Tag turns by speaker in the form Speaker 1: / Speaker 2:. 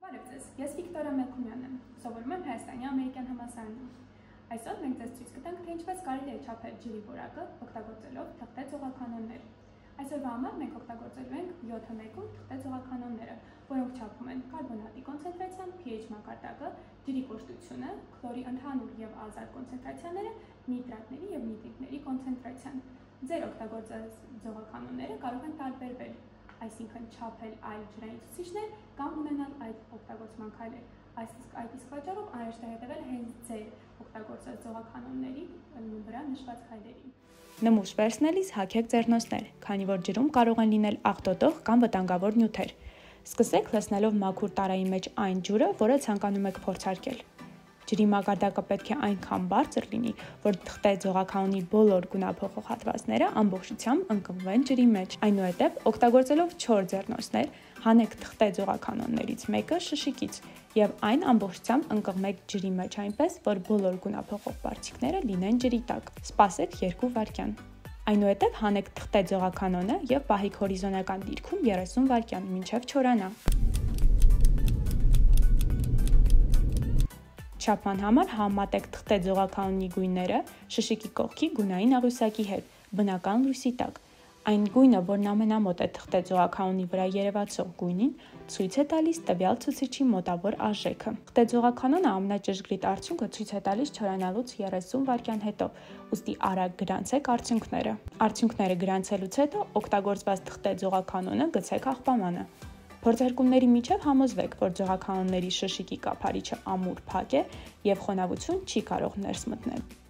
Speaker 1: Բարև ձեզ, ես Վիկտորիա Մելքումյանն եմ, սովորում եմ Հայաստանի ամերիկյան համալսարանում։ Այսօր մենք ձեզ ցույց կտանք, թե ինչպես կարելի է չափել ջրի որակը, օգտագործելով թղթե ձողականոններ։ Այսօրվա համար մենք օգտագործելու ենք 7-1 թղթե ձողականոնները, որոնք չափում են կարբոնատի կոնցենտրացիան, pH մակարդակը, ջրի կոշտությունը, քլորի ընդհանուր եւ ազատ կոնցենտրացիաները, նիտրատների եւ նիտրիտների կոնցենտրացիան։ Ձեր օգտագործած ձողականոնները կարող են տարբերվել, այսինքն չափել այլ ջրային ցուցիչներ կամ ունենալ այդ օգտագործման քայլեր։ Այդ իսկ պատճառով անհրաժեշտ է հետևել հենց ձեր օգտագործած ձողականոնների վրա նշված քայլերին։
Speaker 2: Նմուշ վերցնելիս հագեք ձեռնոցներ, քանի որ ջրում կարող են լինել աղտոտող կամ վտանգավոր նյութեր։ Սկսեք լցնելով մաքուր տարայի մեջ այն ջուրը, որը ցանկանում եք փորձարկել։ Ջրի մակարդակը պետք է այնքան բարձր լինի, որ թղթե ձողականոնի բոլոր գունափոխող հատվածները ամբողջությամբ ընկղմվեն ջրի մեջ։ Այնուհետև, օգտագործելով 4 ձեռնոցներ, հանեք թղթե ձողականոններից մեկը շշիկից եւ այն ամբողջությամբ ընկղմեք ջրի մեջ այնպես, որ բոլոր գունափոխող բարձիկները լինեն ջրի տակ։ Սպասեք 2 վայրկյան։ Այնուհետև հանեք թղթե ձողականոնը եւ պահեք հորիզոնական դիրքում 30 վայրկյան, մինչեւ չորանա։ Չափման համար համատեք թղթե ձողականոնի գույները շշիկի կողքի գունային աղյուսակի հետ, բնական լույսի տակ։ Այն գույնը, որն ամենամոտ է թղթե ձողականոնի վրա երևացող գույնին, ցույց է տալիս տվյալ ցուցիչի մոտավոր արժեքը։ Թղթե ձողականոնը ամենաճշգրիտ արդյունքը ցույց է տալիս չորանալուց 30 վայրկյան հետո, ուստի արագ գրանցեք արդյունքները։ Արդյունքները գրանցելուց հետո օգտագործված թղթե ձողականոնը գցեք աղբամանը։ Փորձարկումների միջև համոզվեք, որ ձողականոնների շշիկի կափարիչը ամուր փակ է եւ խոնավություն չի կարող ներս մտնել։